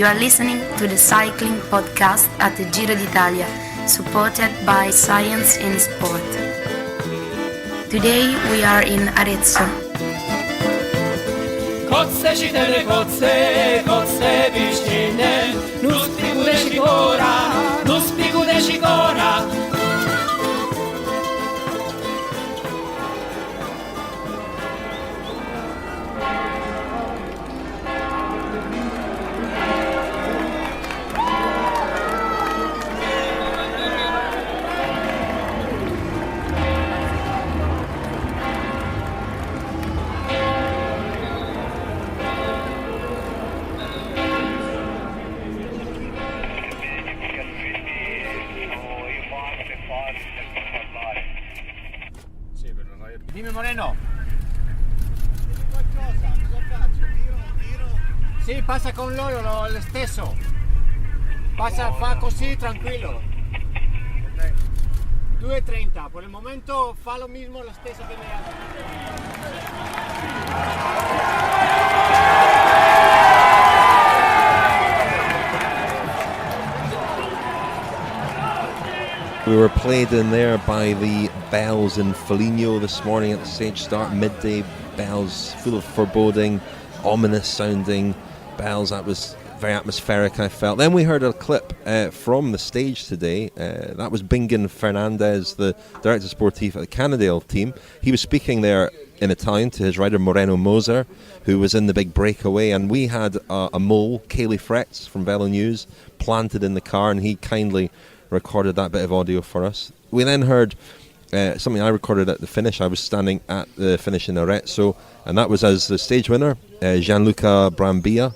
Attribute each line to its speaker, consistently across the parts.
Speaker 1: You are listening to the cycling podcast at the Giro d'Italia, supported by Science in Sport. Today we are in Arezzo.
Speaker 2: Kotze čitene kotze višćine, nuspiku deši gora.
Speaker 3: Dimmi Moreno.
Speaker 4: Dimmi qualcosa, cosa faccio? Giro?
Speaker 3: Sì, passa con loro lo stesso. Passa, fa così tranquillo.
Speaker 4: Ok.
Speaker 3: 2:30, por el momento fa lo mismo lo stesso che le altre.
Speaker 5: We were played in there by the bells in Foligno this morning at the stage start. Midday bells full of foreboding, ominous sounding bells. That was very atmospheric, I felt. Then we heard a clip from the stage today. That was Bingen Fernandez, the director sportif at the Cannondale team. He was speaking there in Italian to his rider Moreno Moser, who was in the big breakaway, and we had a mole, Kaylee Fretz from Velo News, planted in the car, and he kindly recorded that bit of audio for us. We then heard something I recorded at the finish. I was standing at the finish in Arezzo, and that was as the stage winner, Gianluca Brambilla,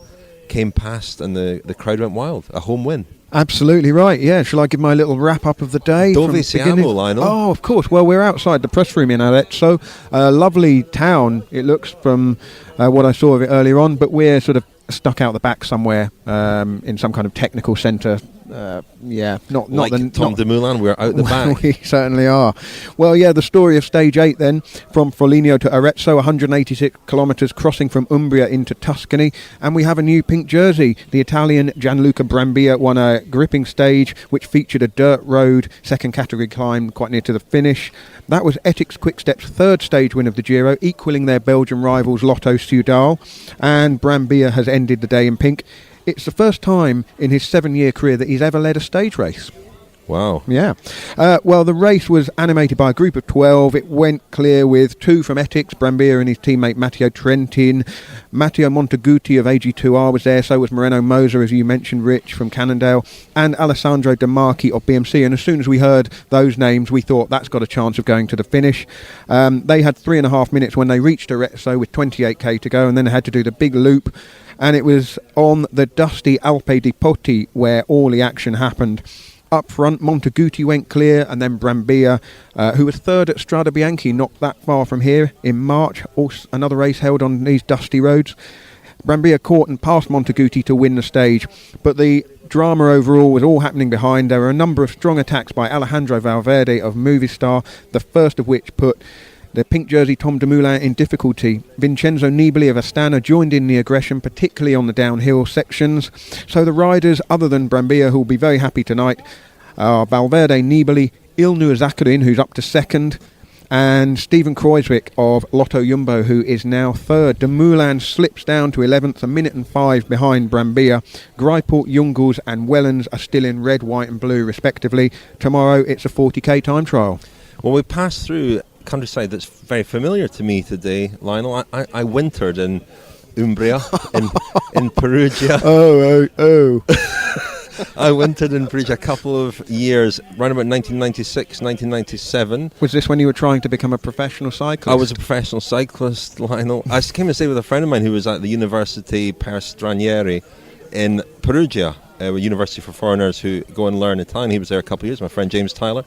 Speaker 5: came past, and the crowd went wild. A home win.
Speaker 4: Absolutely right, yeah. Shall I give my little wrap-up of the day?
Speaker 5: Dove siamo, Lionel?
Speaker 4: Oh, of course. Well, we're outside the press room in Arezzo. A lovely town, it looks, from what I saw of it earlier on, but we're sort of stuck out the back somewhere in some kind of technical centre. Not
Speaker 5: like Tom Dumoulin, we're out the back.
Speaker 4: We certainly are. Well, yeah, the story of Stage 8 then, from Foligno to Arezzo, 186 kilometres crossing from Umbria into Tuscany, and we have a new pink jersey. The Italian Gianluca Brambilla won a gripping stage which featured a dirt road, second category climb quite near to the finish. That was Ethics Quickstep's third stage win of the Giro, equalling their Belgian rivals Lotto Soudal, and Brambilla has ended the day in pink. It's the first time in his 7-year career that he's ever led a stage race.
Speaker 5: Wow.
Speaker 4: Yeah. Well, the race was animated by a group of 12. It went clear with 2 from Ethics, Brambilla and his teammate Matteo Trentin. Matteo Monteguti of AG2R was there, so was Moreno Moser, as you mentioned, Rich, from Cannondale, and Alessandro De Marchi of BMC. And as soon as we heard those names, we thought that's got a chance of going to the finish. They had 3.5 minutes when they reached Arezzo with 28k to go, and then they had to do the big loop. And it was on the dusty Alpe di Poti where all the action happened. Up front, Monteguti went clear, and then Brambilla, who was third at Strada Bianchi, not that far from here, in March. Also, another race held on these dusty roads. Brambilla caught and passed Monteguti to win the stage, but the drama overall was all happening behind. There were a number of strong attacks by Alejandro Valverde of Movistar, the first of which put the pink jersey Tom Dumoulin in difficulty. Vincenzo Nibali of Astana joined in the aggression, particularly on the downhill sections. So the riders, other than Brambilla, who will be very happy tonight, are Valverde, Nibali, Ilnur Zakarin, who's up to second, and Stephen Kruijswijk of Lotto Jumbo, who is now third. Dumoulin slips down to 11th, a minute and 5 behind Brambilla. Grijport, Jungels and Wellens are still in red, white and blue respectively. Tomorrow it's a 40k time trial.
Speaker 5: Well, we passed through countryside that's very familiar to me today, Lionel. I wintered in Umbria, in Perugia.
Speaker 4: Oh.
Speaker 5: I wintered in Perugia a couple of years, around about 1996, 1997.
Speaker 4: Was this when you were trying to become a professional cyclist?
Speaker 5: I was a professional cyclist, Lionel. I came to stay with a friend of mine who was at the University Per Stranieri in Perugia, a university for foreigners who go and learn Italian. He was there a couple of years, my friend James Tyler.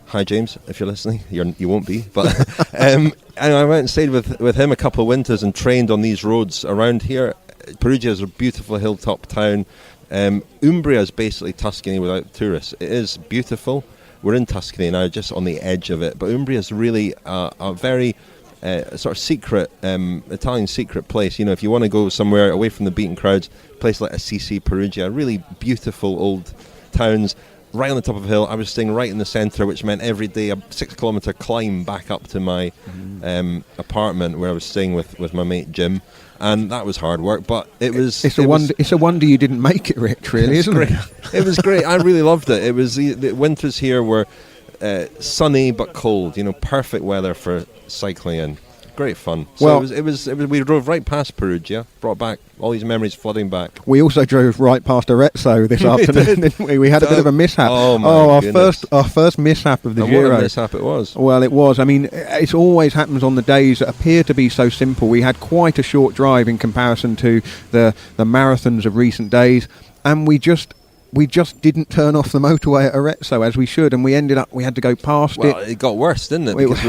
Speaker 5: Hi James, if you're listening, you won't be, but and I went and stayed with him a couple of winters and trained on these roads around here. Perugia is a beautiful hilltop town. Umbria is basically Tuscany without tourists. It is beautiful. We're in Tuscany now, just on the edge of it, but Umbria is really a very a sort of secret, Italian secret place. You know, if you want to go somewhere away from the beaten crowds, a place like Assisi, Perugia, really beautiful old towns, right on the top of a hill. I was staying right in the centre, which meant every day a 6-kilometre climb back up to my apartment where I was staying with my mate Jim. And that was hard work, but it's
Speaker 4: a wonder you didn't make it, Rich, really, isn't it?
Speaker 5: It was great. I really loved it. It was the winters here were sunny but cold, you know, perfect weather for cycling and great fun. So it was we drove right past Perugia, brought back all these memories flooding back.
Speaker 4: We also drove right past Arezzo this afternoon, didn't we? We had a bit of a mishap. Our first mishap of the Giro.
Speaker 5: What a mishap it was.
Speaker 4: Well, it was. I mean, it always happens on the days that appear to be so simple. We had quite a short drive in comparison to the marathons of recent days, and we just didn't turn off the motorway at Arezzo as we should, and we had to go past it.
Speaker 5: Well, it got worse, didn't it? Because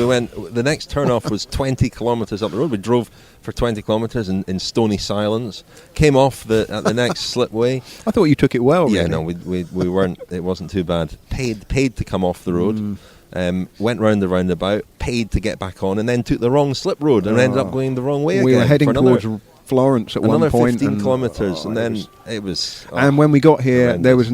Speaker 5: the next turn-off was 20 kilometres up the road. We drove for 20 kilometres in stony silence, came off at the next slipway.
Speaker 4: I thought you took it well,
Speaker 5: Yeah,
Speaker 4: really.
Speaker 5: no, we weren't, it wasn't too bad. Paid to come off the road, went round the roundabout, paid to get back on, and then took the wrong slip road and ended up going the wrong way again.
Speaker 4: We were heading towards Florence at one point.
Speaker 5: Another 15 kilometres, and then it was...
Speaker 4: and when we got here,
Speaker 5: horrendous.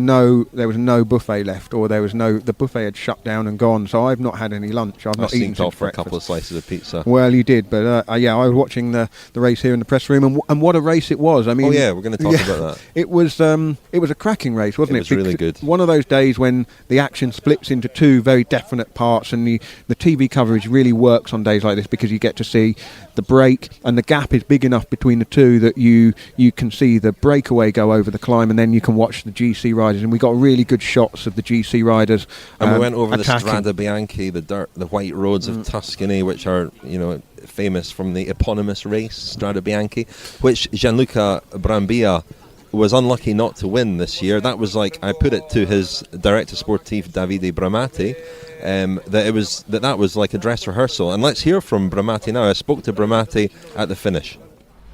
Speaker 4: there was no buffet left, or the buffet had shut down and gone, so I've not had any lunch. I've not eaten
Speaker 5: off for
Speaker 4: breakfast.
Speaker 5: a couple of slices of pizza.
Speaker 4: Well, you did, but I was watching the race here in the press room, and what a race it was. I mean,
Speaker 5: we're going to talk about that.
Speaker 4: It was a cracking race, wasn't it?
Speaker 5: It was really good.
Speaker 4: One of those days when the action splits into two very definite parts, and the TV coverage really works on days like this because you get to see the break, and the gap is big enough between the two that you can see the breakaway go over the climb, and then you can watch the GC riders, and we got really good shots of the GC riders.
Speaker 5: And we went over
Speaker 4: attacking.
Speaker 5: the Strada Bianchi, the white roads of Tuscany, which are, you know, famous from the eponymous race, Strada Bianchi, which Gianluca Brambilla was unlucky not to win this year. That was like, I put it to his director sportif Davide Bramati, that was like a dress rehearsal. And let's hear from Bramati now. I spoke to Bramati at the finish.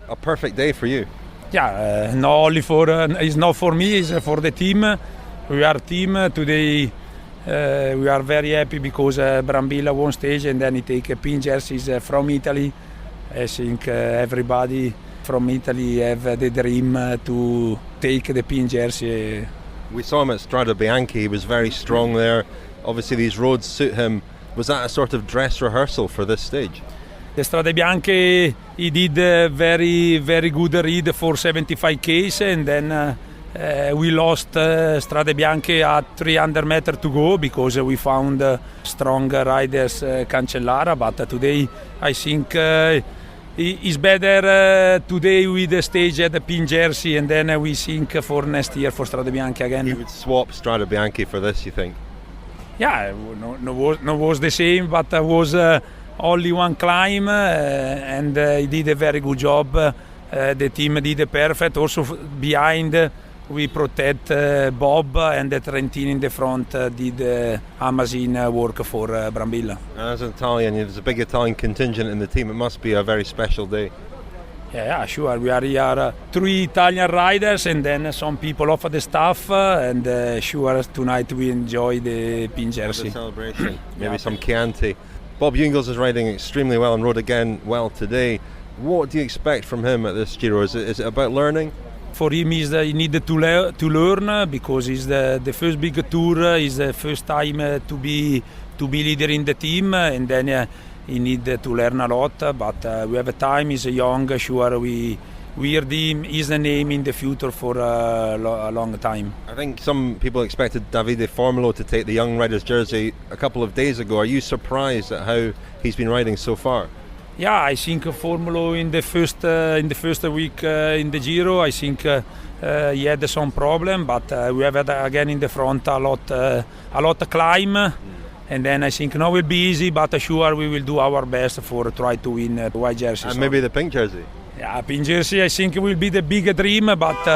Speaker 5: A perfect day for you.
Speaker 6: Yeah, not only it's not for me, it's for the team. We are a team today. We are very happy because Brambilla won stage, and then he take a pin jerseys from Italy. I think everybody from Italy have the dream to take the pin jersey.
Speaker 5: We saw him at Strada Bianchi. He was very strong there. Obviously these roads suit him. Was that a sort of dress rehearsal for this stage?
Speaker 6: The Strade Bianche, he did a very, very good read for 75 Ks, and then we lost Strade Bianche at 300 meters to go because we found strong riders, Cancellara, but today I think it's better today with the stage at the pin jersey, and then we think for next year for Strade Bianche again.
Speaker 5: He would swap Strada Bianchi for this, you think?
Speaker 6: Yeah, no was the same, but was only one climb, and he did a very good job. The team did a perfect. Also behind, we protect Bob, and the Trentino in the front did amazing work for Brambilla.
Speaker 5: As an Italian, there's a big Italian contingent in the team. It must be a very special day.
Speaker 6: Yeah, sure. We are here 3 Italian riders, and then some people of the staff, and sure tonight we enjoy the pin jersey.
Speaker 5: The celebration, maybe some Chianti. Bob Jungels is riding extremely well and rode again well today. What do you expect from him at this Giro? Is it about learning?
Speaker 6: For him, he needed to learn because it's the first big tour. It's the first time to be leader in the team, and then he needed to learn a lot. But we have a time. He's young. Sure, we heard him. He's the name in the future for a long time.
Speaker 5: I think some people expected Davide Formolo to take the young rider's jersey a couple of days ago. Are you surprised at how he's been riding so far?
Speaker 6: Yeah, I think Formolo in the first week in the Giro, I think he had some problem, but we have had again in the front a lot climb, and then I think now will be easy, but sure we will do our best for try to win the white jersey.
Speaker 5: And maybe the pink jersey.
Speaker 6: Yeah, pink jersey I think will be the big dream, but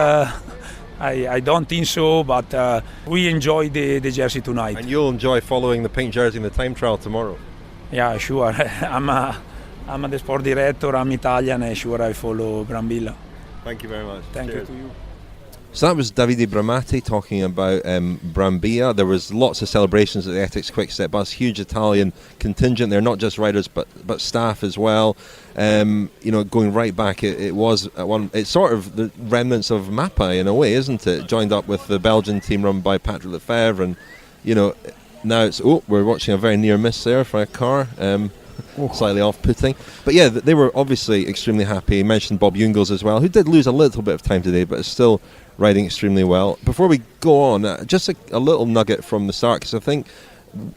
Speaker 6: I don't think so. But we enjoy the jersey tonight.
Speaker 5: And you'll enjoy following the pink jersey in the time trial tomorrow.
Speaker 6: Yeah, sure. I'm the sport director, I'm Italian, and sure I follow Brambilla.
Speaker 5: Thank you very much.
Speaker 6: Thank
Speaker 5: Cheers.
Speaker 6: you to you.
Speaker 5: So that was Davide Bramati talking about Brambilla. There was lots of celebrations at the Ethics Quick-Step Bus, huge Italian contingent there, not just riders but staff as well. Going right back, it's sort of the remnants of Mappa in a way, isn't it? Joined up with the Belgian team run by Patrick Lefevre, and now it's we're watching a very near miss there for a car. Slightly off-putting, but yeah, they were obviously extremely happy. He mentioned Bob Jungels as well, who did lose a little bit of time today, but is still riding extremely well. Before we go on, just a little nugget from the start, because I think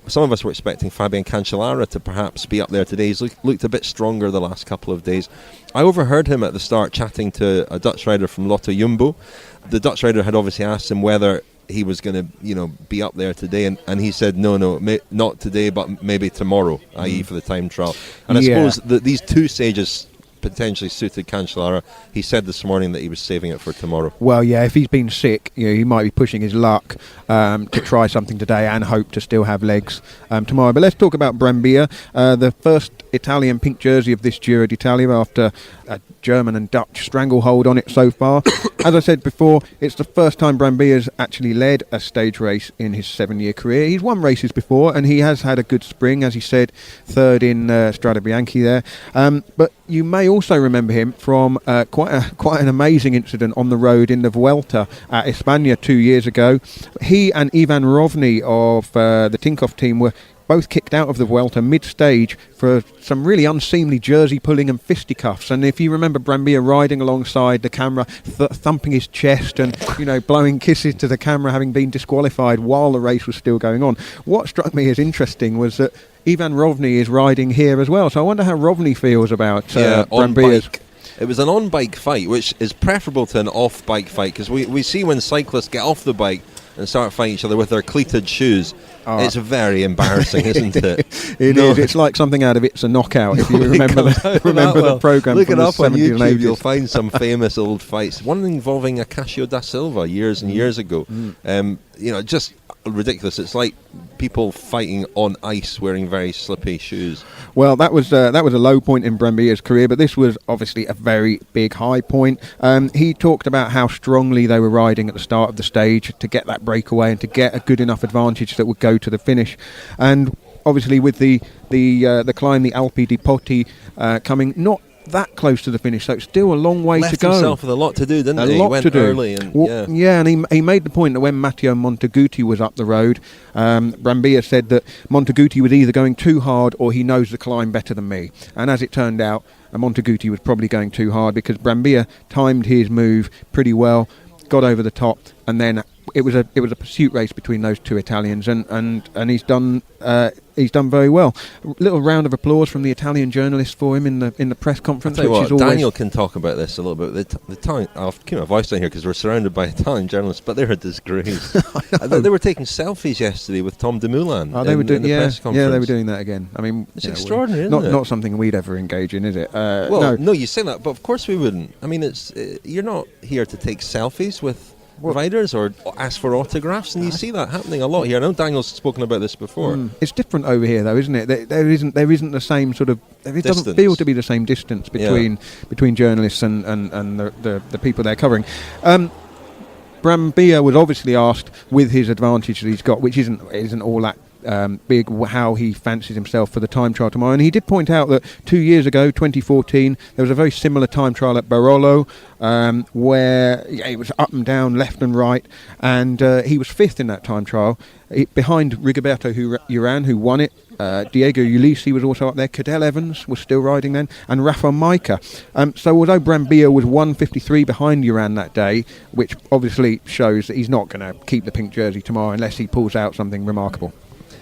Speaker 5: some of us were expecting Fabian Cancellara to perhaps be up there today. He's looked a bit stronger the last couple of days. I overheard him at the start chatting to a Dutch rider from Lotto Jumbo. The Dutch rider had obviously asked him whether he was going to, be up there today, and he said no, not today, but maybe tomorrow, i.e. for the time trial. And I suppose that these two stages potentially suited Cancellara. He said this morning that he was saving it for tomorrow.
Speaker 4: Well, yeah, if he's been sick, he might be pushing his luck to try something today and hope to still have legs tomorrow. But let's talk about Brambilla, the first Italian pink jersey of this Giro d'Italia after a German and Dutch stranglehold on it so far. As I said before, it's the first time Brambilla's actually led a stage race in his 7-year career. He's won races before, and he has had a good spring, as he said, third in Strade Bianche there. But you may also remember him from quite an amazing incident on the road in the Vuelta at España 2 years ago. He and Ivan Rovny of the Tinkoff team were both kicked out of the Vuelta mid-stage for some really unseemly jersey pulling and fisticuffs. And if you remember Brambilla riding alongside the camera, thumping his chest and, blowing kisses to the camera, having been disqualified while the race was still going on. What struck me as interesting was that Ivan Rovny is riding here as well. So I wonder how Rovny feels about Brambilla's.
Speaker 5: It was an on-bike fight, which is preferable to an off-bike fight, because we see when cyclists get off the bike and start fighting each other with their cleated shoes. It's very embarrassing, isn't it?
Speaker 4: It is. It's like something out of It's a Knockout, if you remember the programme.
Speaker 5: Look
Speaker 4: from
Speaker 5: it up
Speaker 4: the
Speaker 5: on
Speaker 4: 70s and
Speaker 5: YouTube,
Speaker 4: 80s.
Speaker 5: you'll find some famous old fights. One involving Acacio da Silva years and years ago. Just ridiculous. It's like people fighting on ice wearing very slippy shoes.
Speaker 4: Well, that was a low point in Brambilla's career, but this was obviously a very big high point. He talked about how strongly they were riding at the start of the stage to get that breakaway and to get a good enough advantage that would go to the finish. And obviously with the climb, the Alpi di Poti, coming not that close to the finish, so it's still a long way to go.
Speaker 5: Left himself with a lot to do, didn't he?
Speaker 4: A lot
Speaker 5: went
Speaker 4: to do.
Speaker 5: Early and,
Speaker 4: and he made the point that when Matteo Monteguti was up the road, Brambilla said that Monteguti was either going too hard or he knows the climb better than me. And as it turned out, Monteguti was probably going too hard, because Brambilla timed his move pretty well, got over the top, and then it was a pursuit race between those two Italians, and he's done very well. A little round of applause from the Italian journalists for him in the press conference.
Speaker 5: I'll tell you
Speaker 4: which
Speaker 5: what,
Speaker 4: is always
Speaker 5: Daniel can talk about this a little bit. The Italian, I'll keep my voice down here because we're surrounded by Italian journalists, but they're a disgrace. They were taking selfies yesterday with Tom Dumoulin.
Speaker 4: They were doing
Speaker 5: the press conference.
Speaker 4: Yeah, they were doing that again. I mean,
Speaker 5: it's extraordinary, isn't it?
Speaker 4: Not something we'd ever engage in, is it?
Speaker 5: No, you say that, but of course we wouldn't. I mean, you're not here to take selfies with riders or ask for autographs, and you see that happening a lot here. I know Daniel's spoken about this before.
Speaker 4: It's different over here, though, isn't it? There isn't the same sort of. It doesn't feel to be the same distance between journalists and the people they're covering. Brambilla was obviously asked, with his advantage that he's got, which isn't all that big, how he fancies himself for the time trial tomorrow. And he did point out that 2 years ago, 2014, there was a very similar time trial at Barolo, where it was up and down, left and right, and he was fifth in that time trial, behind Rigoberto Urán, who won it. Diego Ulisi was also up there. Cadel Evans was still riding then, and Rafa Maica. So although Brambilla was 1:53 behind Urán that day, which obviously shows that he's not going to keep the pink jersey tomorrow unless he pulls out something remarkable.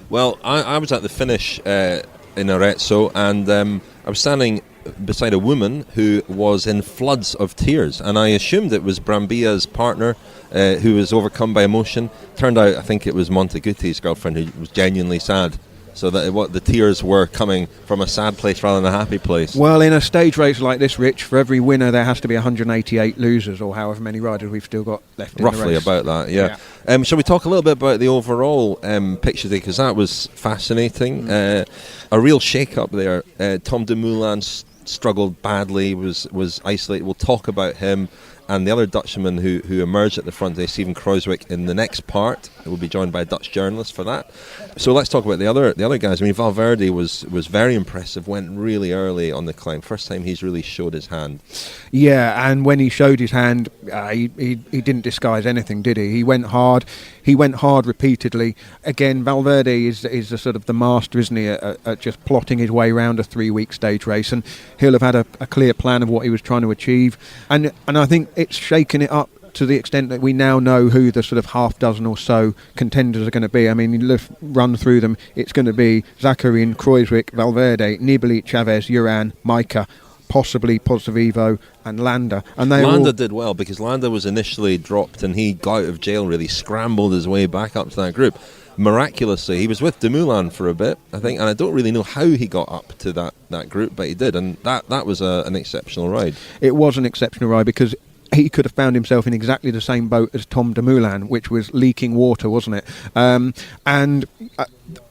Speaker 5: Well, I was at the finish in Arezzo, and I was standing beside a woman who was in floods of tears, and I assumed it was Brambilla's partner who was overcome by emotion. Turned out, I think it was Monteguti's girlfriend who was genuinely sad. So that the tears were coming from a sad place rather than a happy place.
Speaker 4: Well, in a stage race like this, Rich, for every winner there has to be 188 losers, or however many riders we've still got left in the race.
Speaker 5: Roughly about that, yeah. Shall we talk a little bit about the overall picture today, because that was fascinating. A real shake-up there. Tom Dumoulin struggled badly, was isolated. We'll talk about him. And the other Dutchman who emerged at the front today, Steven Kruijswijk, in the next part, will be joined by a Dutch journalist for that. So let's talk about the other guys. I mean, Valverde was very impressive, went really early on the climb. First time he's really showed his hand.
Speaker 4: Yeah, and when he showed his hand, he didn't disguise anything, did he? He went hard. He went hard repeatedly. Again, Valverde is a sort of the master, isn't he, at just plotting his way around a 3-week stage race, and he'll have had a clear plan of what he was trying to achieve. And I think it's shaken it up to the extent that we now know who the sort of half dozen or so contenders are going to be. I mean, you run through them, it's going to be Zakharine, Kruijswijk, Valverde, Nibali, Chavez, Uran, Maika, possibly Pozzovivo and Landa. And
Speaker 5: Landa did well because Landa was initially dropped and he got out of jail, really scrambled his way back up to that group. Miraculously, he was with Dumoulin for a bit, I think, and I don't really know how he got up to that group, but he did, and that was an exceptional ride. It
Speaker 4: was an exceptional ride because he could have found himself in exactly the same boat as Tom Dumoulin, which was leaking water, wasn't it?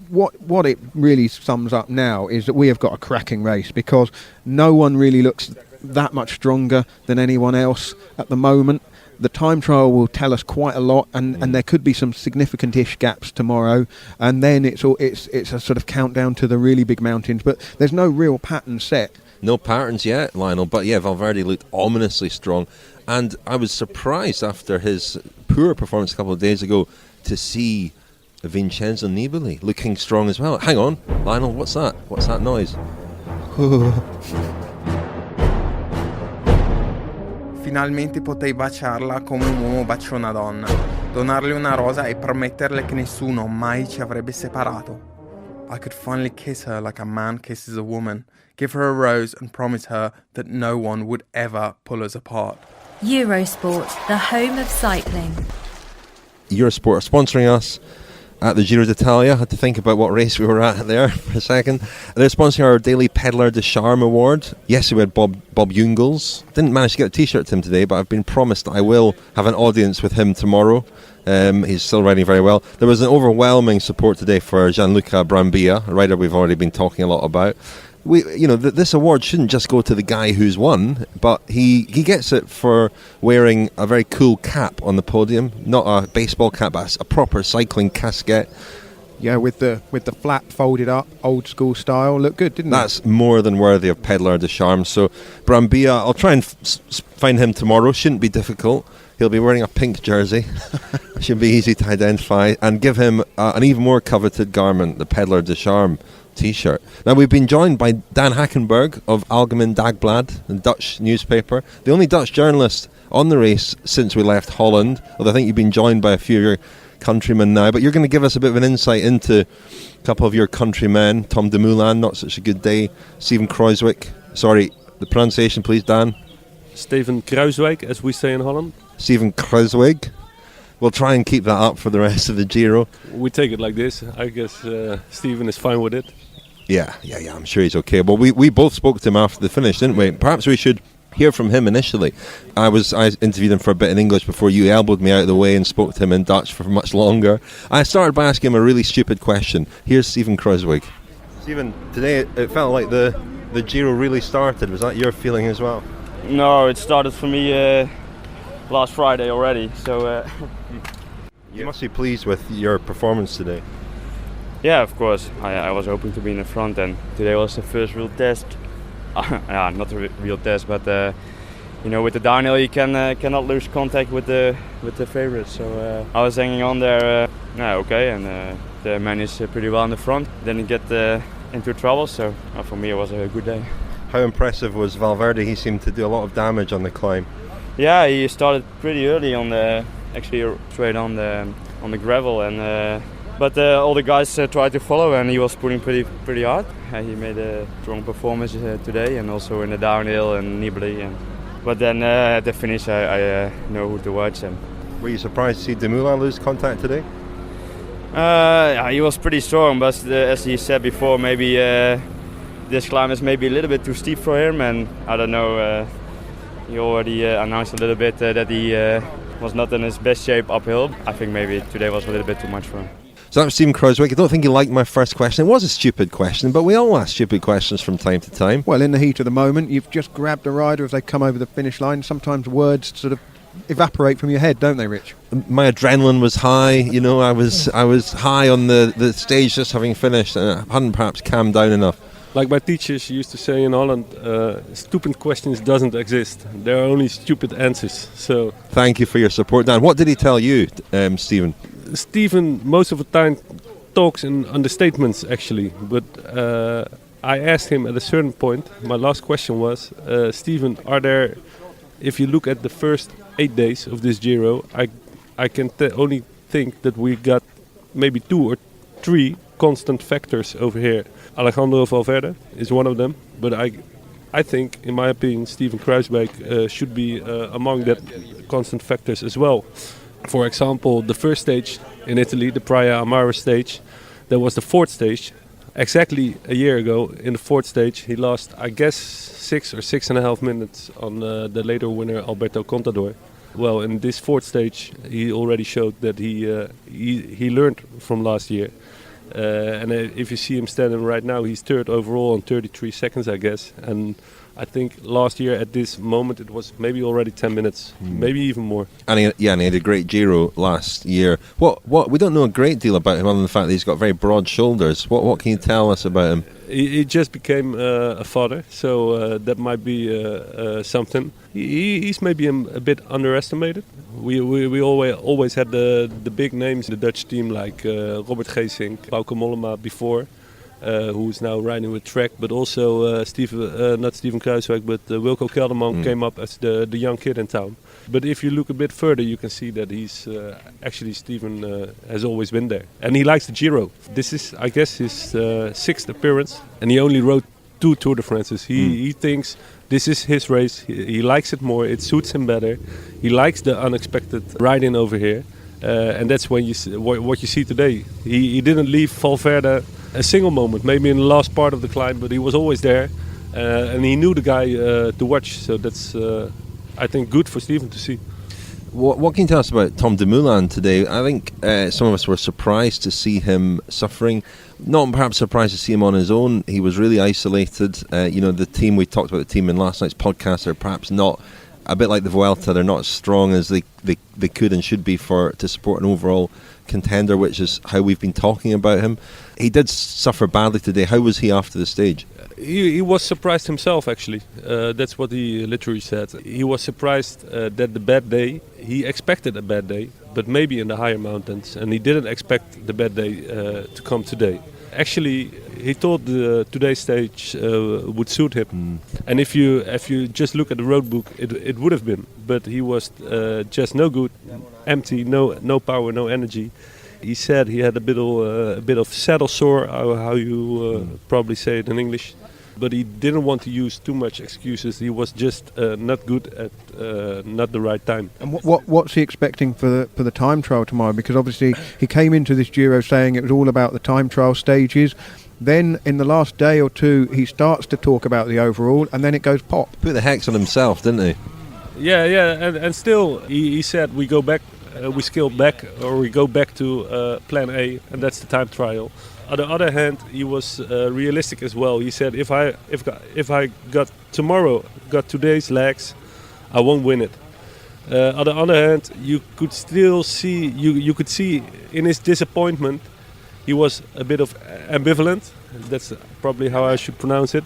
Speaker 4: What it really sums up now is that we have got a cracking race because no one really looks that much stronger than anyone else at the moment. The time trial will tell us quite a lot, and there could be some significant-ish gaps tomorrow, and then it's a sort of countdown to the really big mountains, but there's no real pattern set.
Speaker 5: No patterns yet, Lionel, but yeah, Valverde looked ominously strong, and I was surprised after his poor performance a couple of days ago to see Vincenzo Nibali looking strong as well. Hang on, Lionel, what's that? What's that noise?
Speaker 7: Finalmente potei baciarla come un uomo bacia una donna, donarle una rosa e prometterle che nessuno mai ci avrebbe separato. I could finally kiss her like a man kisses a woman, give her a rose and promise her that no one would ever pull us apart.
Speaker 8: Eurosport, the home of cycling.
Speaker 5: Eurosport are sponsoring us at the Giro d'Italia. I had to think about what race we were at there for a second. They're sponsoring our daily Pédaleur de Charme award. Yes, we had Bob Jungels. Didn't manage to get a t-shirt to him today, but I've been promised I will have an audience with him tomorrow. He's still riding very well. There was an overwhelming support today for Gianluca Brambilla, a rider we've already been talking a lot about. This award shouldn't just go to the guy who's won, but he gets it for wearing a very cool cap on the podium, not a baseball cap, but a proper cycling casquette.
Speaker 4: Yeah, with the flap folded up, old school style, looked good, didn't it?
Speaker 5: That's more than worthy of Pédaleur de Charme. So Brambilla, I'll try and find him tomorrow. Shouldn't be difficult. He'll be wearing a pink jersey. Should be easy to identify, and give him an even more coveted garment, the Pédaleur de Charme t-shirt. Now, we've been joined by Daan Hakkenberg of Algemeen Dagblad, the Dutch newspaper, the only Dutch journalist on the race since we left Holland, although I think you've been joined by a few of your countrymen now, but you're going to give us a bit of an insight into a couple of your countrymen. Tom Dumoulin, not such a good day. Steven Kruijswijk, sorry, the pronunciation please, Dan.
Speaker 9: Steven Kruijswijk, as we say in Holland.
Speaker 5: Steven Kruijswijk. We'll try and keep that up for the rest of the Giro.
Speaker 9: We take it like this. I guess Steven is fine with it.
Speaker 5: Yeah, I'm sure he's okay. Well, we both spoke to him after the finish, didn't we? Perhaps we should hear from him initially. I interviewed him for a bit in English before you elbowed me out of the way and spoke to him in Dutch for much longer. I started by asking him a really stupid question. Here's Steven Kruijswijk. Steven, today it felt like the Giro really started. Was that your feeling as well?
Speaker 10: No, it started for me last Friday already. So
Speaker 5: you must be pleased with your performance today.
Speaker 10: Yeah, of course. I was hoping to be in the front, and today was the first real test. Not a real test, but with the downhill you cannot lose contact with the favorites. So I was hanging on there, okay, and they managed pretty well in the front. Didn't get into trouble, so for me it was a good day.
Speaker 5: How impressive was Valverde? He seemed to do a lot of damage on the climb.
Speaker 10: Yeah, he started pretty early straight on the gravel, and but all the guys tried to follow, and he was pulling pretty hard. He made a strong performance today, and also in the downhill and Nibali. But then at the finish, I know who to watch. And
Speaker 5: were you surprised to see Dumoulin lose contact today?
Speaker 10: He was pretty strong, but as he said before, maybe this climb is maybe a little bit too steep for him, and I don't know. He already announced a little bit that he was not in his best shape uphill. I think maybe today was a little bit too much for him.
Speaker 5: So that was Stephen Kruijswijk. I don't think he liked my first question. It was a stupid question, but we all ask stupid questions from time to time.
Speaker 4: Well, in the heat of the moment, you've just grabbed a rider as they come over the finish line. Sometimes words sort of evaporate from your head, don't they, Rich?
Speaker 5: My adrenaline was high. You know, I was high on the stage just having finished, and I hadn't perhaps calmed down enough.
Speaker 9: Like my teachers used to say in Holland, stupid questions doesn't exist. There are only stupid answers. So
Speaker 5: thank you for your support, Dan. What did he tell you, Stephen?
Speaker 9: Stephen, most of the time, talks in understatements, actually. But I asked him at a certain point, my last question was, Stephen, if you look at the first 8 days of this Giro, I can only think that we got maybe 2 or 3 constant factors over here. Alejandro Valverde is one of them, but I think, in my opinion, Stephen Kruijswijk should be among that constant factors as well. For example, the first stage in Italy, the Praia Amara stage, that was the 4th stage. Exactly a year ago, in the 4th stage, he lost, I guess, 6 or 6.5 minutes on the later winner Alberto Contador. Well, in this 4th stage, he already showed that he learned from last year. And if you see him standing right now, he's 3rd overall on 33 seconds, I guess. And I think last year at this moment it was maybe already 10 minutes, maybe even more. And
Speaker 5: he had a great Giro last year. What we don't know a great deal about him other than the fact that he's got very broad shoulders. What can you tell us about him?
Speaker 9: He just became a father, so that might be something. He's maybe a bit underestimated. We always had the big names in the Dutch team like Robert Geesink, Bauke Mollema before, who's now riding with Trek, but also not Stephen Kruijswijk, but Wilco Kelderman came up as the young kid in town. But if you look a bit further, you can see that he's actually Stephen has always been there, and he likes the Giro. This is, I guess, his 6th appearance, and he only rode 2 Tour de France's. He thinks this is his race. He likes it more. It suits him better. He likes the unexpected riding over here, and that's when you see, what you see today. He didn't leave Valverde a single moment, maybe in the last part of the climb, but he was always there, and he knew the guy to watch. So that's, I think, good for Stephen to see.
Speaker 5: What can you tell us about Tom Dumoulin today? I think some of us were surprised to see him suffering. Not perhaps surprised to see him on his own. He was really isolated. The team, we talked about the team in last night's podcast, are perhaps not, a bit like the Vuelta, they're not as strong as they could and should be to support an overall contender, which is how we've been talking about him. He did suffer badly today. How was he after the stage?
Speaker 9: He was surprised himself, actually. That's what he literally said. He was surprised that the bad day, he expected a bad day, but maybe in the higher mountains, and he didn't expect the bad day to come today. Actually, he thought today's stage would suit him. And if you just look at the road book, it would have been. But he was just no good, empty, no power, no energy. He said he had a bit of saddle sore, how you probably say it in English. But he didn't want to use too much excuses. He was just not good at not the right time.
Speaker 4: And what's he expecting for the time trial tomorrow? Because obviously he came into this Giro saying it was all about the time trial stages. Then in the last day or two he starts to talk about the overall, and then it goes pop.
Speaker 5: Put the hex on himself, didn't he?
Speaker 9: Yeah, and still he said we go back, we scale back, or we go back to plan A, and that's the time trial. On the other hand, he was realistic as well. He said, if I got today's legs, I won't win it. On the other hand, you could still see, you could see in his disappointment, he was a bit of ambivalent. That's probably how I should pronounce it.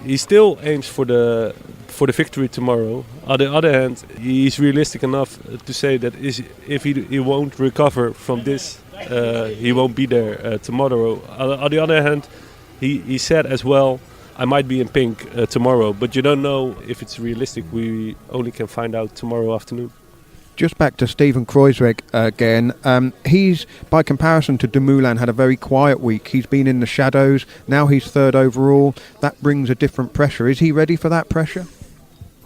Speaker 9: He still aims for the victory tomorrow. On the other hand, he's realistic enough to say that if he won't recover from this, he won't be there tomorrow. On the other hand, he said as well, I might be in pink tomorrow, but you don't know if it's realistic. We only can find out tomorrow afternoon.
Speaker 4: Just back to Stephen Kruijswijk again. He's, by comparison to Dumoulin, had a very quiet week. He's been in the shadows. Now he's 3rd overall. That brings a different pressure. Is he ready for that pressure?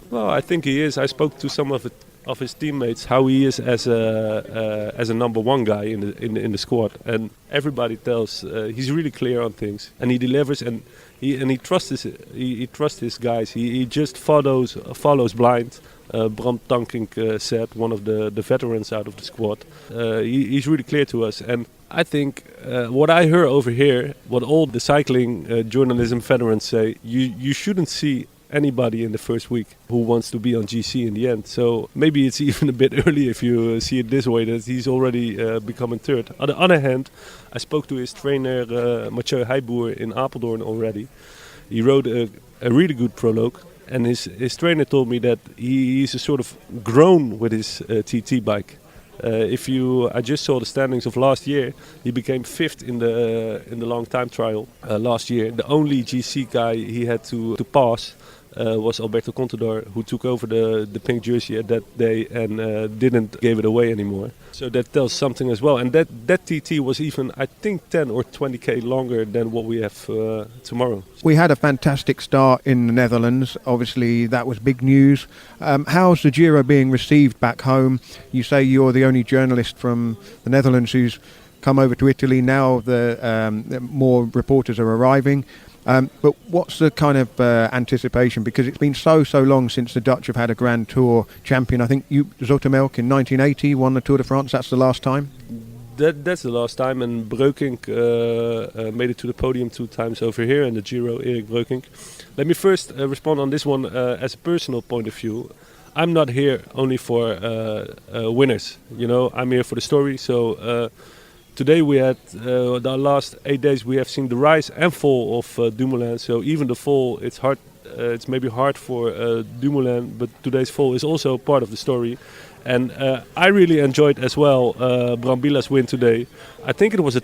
Speaker 9: Well, I think he is. I spoke to some of his teammates how he is as a number 1 guy in the squad, and everybody tells he's really clear on things, and he delivers, and he trusts his guys. He just follows blind. Bram Tankink said, one of the veterans out of the squad. He's really clear to us, and I think what I hear over here, what all the cycling journalism veterans say, you shouldn't see anybody in the first week who wants to be on GC in the end. So maybe it's even a bit early if you see it this way, that he's already becoming third. On the other hand, I spoke to his trainer Mathieu Heijboer in Apeldoorn already. He wrote a really good prologue, and his trainer told me that he's a sort of grown with his TT bike. I just saw the standings of last year. He became 5th in the long time trial last year. The only GC guy he had to pass was Alberto Contador, who took over the pink jersey at that day and didn't give it away anymore. So that tells something as well. And that TT was even, I think, 10 or 20k longer than what we have tomorrow.
Speaker 4: We had a fantastic start in the Netherlands. Obviously, that was big news. How's the Giro being received back home? You say you're the only journalist from the Netherlands who's come over to Italy. Now the more reporters are arriving. But what's the kind of anticipation? Because it's been so long since the Dutch have had a Grand Tour champion. I think Zoetemelk in 1980 won the Tour de France. That's the last time?
Speaker 9: That's the last time. And Breukink made it to the podium 2 times over here in the Giro, Erik Breukink. Let me first respond on this one as a personal point of view. I'm not here only for winners. I'm here for the story. So today we had, the last 8 days, we have seen the rise and fall of Dumoulin. So even the fall, it's hard. It's maybe hard for Dumoulin, but today's fall is also part of the story. And I really enjoyed as well Brambilla's win today. I think it was a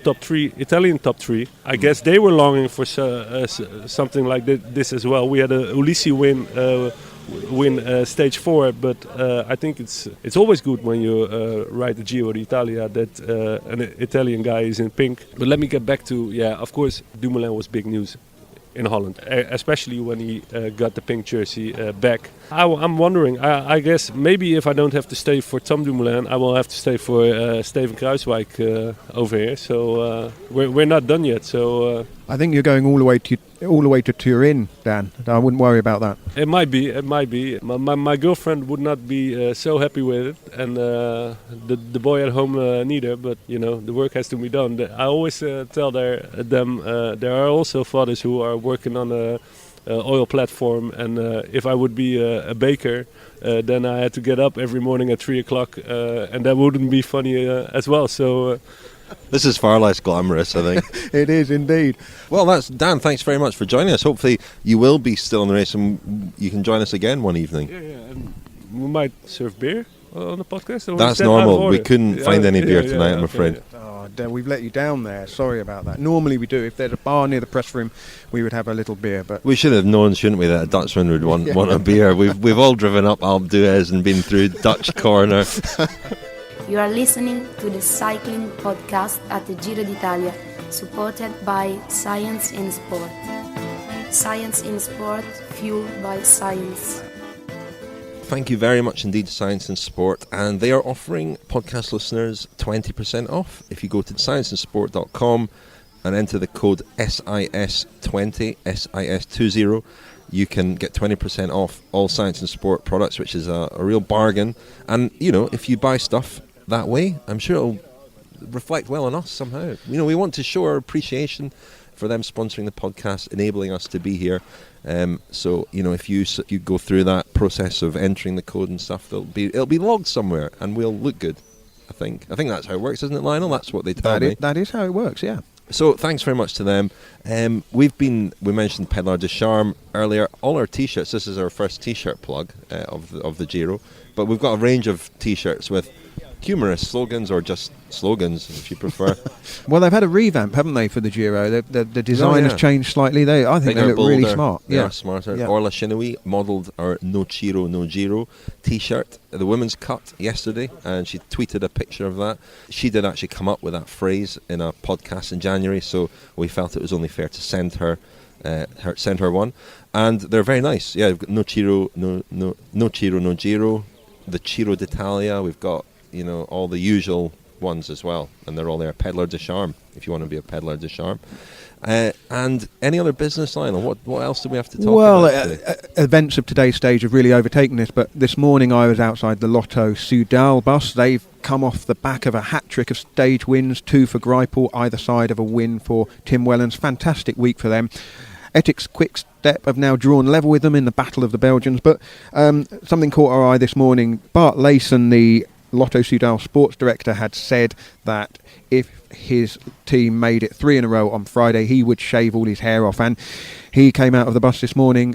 Speaker 9: Italian top 3. I guess they were longing for something like this as well. We had a Ulissi win stage 4, but I think it's always good when you ride the Giro d'Italia that an Italian guy is in pink. But let me get back to, of course, Dumoulin was big news in Holland, especially when he got the pink jersey back. I'm wondering, I guess maybe if I don't have to stay for Tom Dumoulin, I will have to stay for Steven Kruijswijk over here. So we're not done yet. So
Speaker 4: I think you're going all the way to Turin, Dan. I wouldn't worry about that.
Speaker 9: It might be. My girlfriend would not be so happy with it, and the boy at home neither. But the work has to be done. I always tell them there are also fathers who are working on a oil platform, and if I would be a baker, then I had to get up every morning at 3 o'clock, and that wouldn't be funny as well. So.
Speaker 5: This is far less glamorous, I think.
Speaker 4: It is indeed.
Speaker 5: Well, that's Dan. Thanks very much for joining us. Hopefully, you will be still in the race, and you can join us again one evening.
Speaker 9: Yeah, and we might serve beer on the podcast.
Speaker 5: That's normal. We couldn't find any beer tonight, I'm afraid.
Speaker 4: Oh, we've let you down there. Sorry about that. Normally we do. If there's a bar near the press room, we would have a little beer. But
Speaker 5: we should have known, shouldn't we, that a Dutchman would want a beer. We've all driven up Alpe d'Huez and been through Dutch Corner.
Speaker 1: You are listening to the cycling podcast at the Giro d'Italia, supported by Science in Sport. Science in Sport, fueled by science.
Speaker 5: Thank you very much indeed to Science in Sport, and they are offering podcast listeners 20% off. If you go to scienceinsport.com and enter the code SIS20, SIS20, you can get 20% off all Science in Sport products, which is a real bargain. And, if you buy stuff that way, I'm sure it'll reflect well on us somehow. We want to show our appreciation for them sponsoring the podcast, enabling us to be here. So if you go through that process of entering the code and stuff, it'll be logged somewhere, and we'll look good. I think that's how it works, isn't it, Lionel? That's what they tell me.
Speaker 4: That is how it works. Yeah.
Speaker 5: So thanks very much to them. We mentioned Pédaleur de Charme earlier. All our T-shirts. This is our first T-shirt plug of the Giro, but we've got a range of T-shirts with humorous slogans, or just slogans if you prefer.
Speaker 4: Well, they've had a revamp, haven't they, for the Giro? The design has changed slightly. I think they look
Speaker 5: bolder,
Speaker 4: really smart.
Speaker 5: They are smarter. Yeah. Orla Chinouy modelled our No Giro, No Giro T-shirt, the women's cut yesterday, and she tweeted a picture of that. She did actually come up with that phrase in a podcast in January, so we felt it was only fair to send her one, and they're very nice. Yeah, we've got No Giro, No Giro, the Giro d'Italia. We've got all the usual ones as well, and they're all there. Pédaleur de Charme, if you want to be a Pédaleur de Charme. And any other business, Lionel? What else do we have to talk about?
Speaker 4: Events of today's stage have really overtaken this, but this morning I was outside the Lotto Soudal bus. They've come off the back of a hat-trick of stage wins, 2 for Greipel, either side of a win for Tim Wellens. Fantastic week for them. Ethics Quick Step have now drawn level with them in the Battle of the Belgians, but something caught our eye this morning. Bart Layson, the Lotto Soudal sports director, had said that if his team made it 3 in a row on Friday, he would shave all his hair off. And he came out of the bus this morning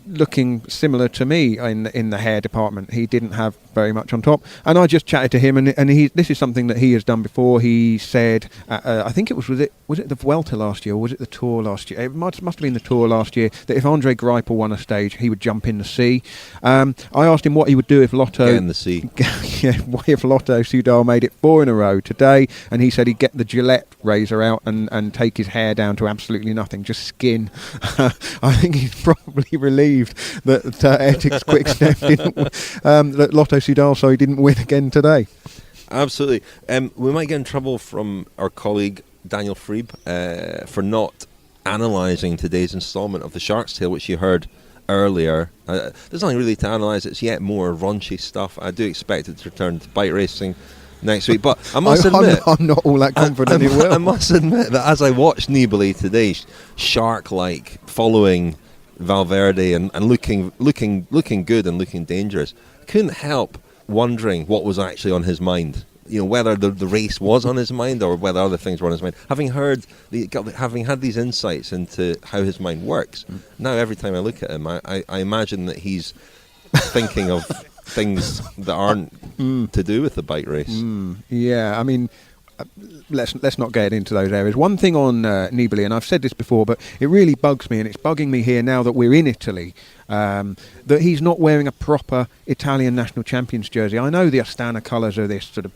Speaker 4: looking similar to me in the hair department. He didn't have very much on top, and I just chatted to him, and this is something that he has done before. He said, I think it was it the Vuelta last year, or was it the Tour last year? It must have been the Tour last year, that if Andre Greipel won a stage, he would jump in the sea. I asked him what he would do if Lotto
Speaker 5: get in the sea.
Speaker 4: If Lotto Soudal made it 4 in a row today, and he said he'd get the Gillette razor out and take his hair down to absolutely nothing, just skin. I think he's probably relieved that Ethics Quick Step didn't that Lotto Soudal didn't win again today.
Speaker 5: Absolutely. We might get in trouble from our colleague Daniel Friebe for not analysing today's instalment of the Shark's Tale, which you heard earlier. There's nothing really to analyse. It's yet more raunchy stuff. I do expect it to return to bike racing next week, but I must admit,
Speaker 4: I'm not all that confident it will.
Speaker 5: I must admit that as I watched Nibali today, shark-like, following Valverde and looking good and looking dangerous, I couldn't help wondering what was actually on his mind. Whether the race was on his mind or whether other things were on his mind. Having had these insights into how his mind works, now every time I look at him, I imagine that he's thinking of things that aren't to do with the bike race.
Speaker 4: Yeah, I mean, let's not get into those areas. One thing on Nibali, and I've said this before, but it really bugs me, and it's bugging me here now that we're in Italy, that he's not wearing a proper Italian national champions jersey. I know the Astana colours are this sort of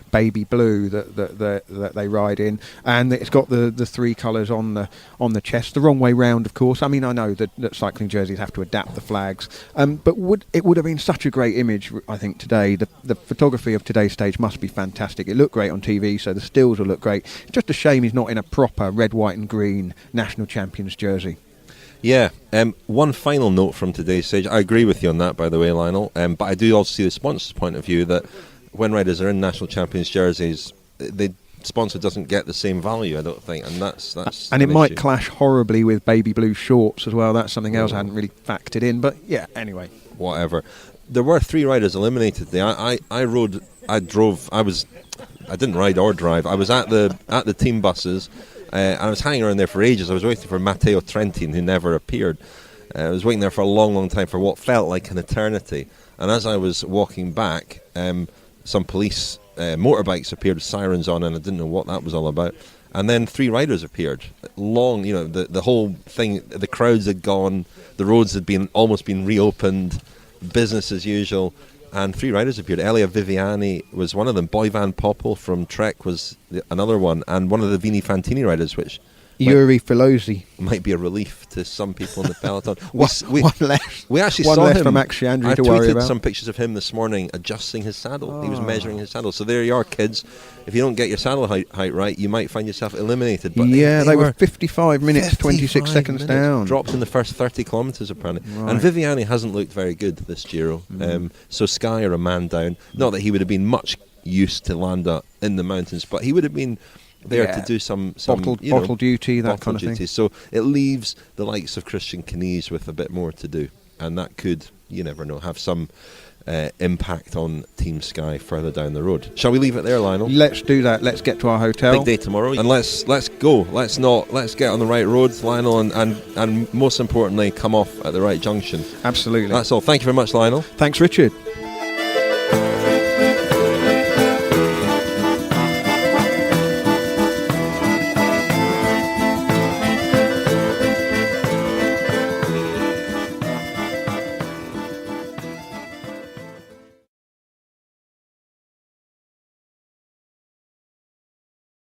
Speaker 4: baby blue that they ride in, and it's got the 3 colours on the chest, the wrong way round, of course. I mean, I know that cycling jerseys have to adapt the flags, but it would have been such a great image, I think, today. The photography of today's stage must be fantastic. It looked great on TV, so the stills will look great. It's just a shame he's not in a proper red, white and green national champions jersey.
Speaker 5: Yeah, one final note from today's stage. I agree with you on that, by the way, Lionel, but I do also see the sponsor's point of view that when riders are in national champions jerseys, the sponsor doesn't get the same value, I don't think, and that's
Speaker 4: and it might clash horribly with baby blue shorts as well. That's something else I hadn't really factored in, but yeah, anyway, whatever.
Speaker 5: There were 3 riders eliminated today. I didn't ride or drive. I was at the team buses, and I was hanging around there for ages. I was waiting for Matteo Trentin, who never appeared. I was waiting there for a long time, for what felt like an eternity. And as I was walking back, some police motorbikes appeared with sirens on, and I didn't know what that was all about. And then 3 riders appeared. The whole thing, the crowds had gone, the roads had almost been reopened, business as usual, and 3 riders appeared. Elia Viviani was one of them. Boyvan Popple from Trek was another one, and one of the Vini Fantini riders, which
Speaker 4: Yuri Filosi
Speaker 5: might be a relief to some people in the peloton.
Speaker 4: One less.
Speaker 5: We actually
Speaker 4: one
Speaker 5: saw
Speaker 4: less
Speaker 5: him.
Speaker 4: For Max Chandri
Speaker 5: I
Speaker 4: to worry
Speaker 5: tweeted
Speaker 4: about.
Speaker 5: some pictures of him this morning adjusting his saddle. He was measuring his saddle. So there you are, kids. If you don't get your saddle height right, you might find yourself eliminated. But
Speaker 4: they were 55 minutes, 26 seconds down.
Speaker 5: Dropped in the first 30 kilometres, apparently. Right. And Viviani hasn't looked very good this Giro. So Sky are a man down. Not that he would have been much use to Landa in the mountains, but he would have been there to do some
Speaker 4: bottle duty, that kind of thing.
Speaker 5: So it leaves the likes of Christian Knies with a bit more to do, and that could, you never know, have some impact on Team Sky further down the road. Shall we leave it there, Lionel?
Speaker 4: Let's do that. Let's get to our hotel.
Speaker 5: Big day tomorrow, and let's go. Let's get on the right roads, Lionel, and most importantly, come off at the right junction.
Speaker 4: Absolutely.
Speaker 5: That's all. Thank you very much, Lionel.
Speaker 4: Thanks, Richard.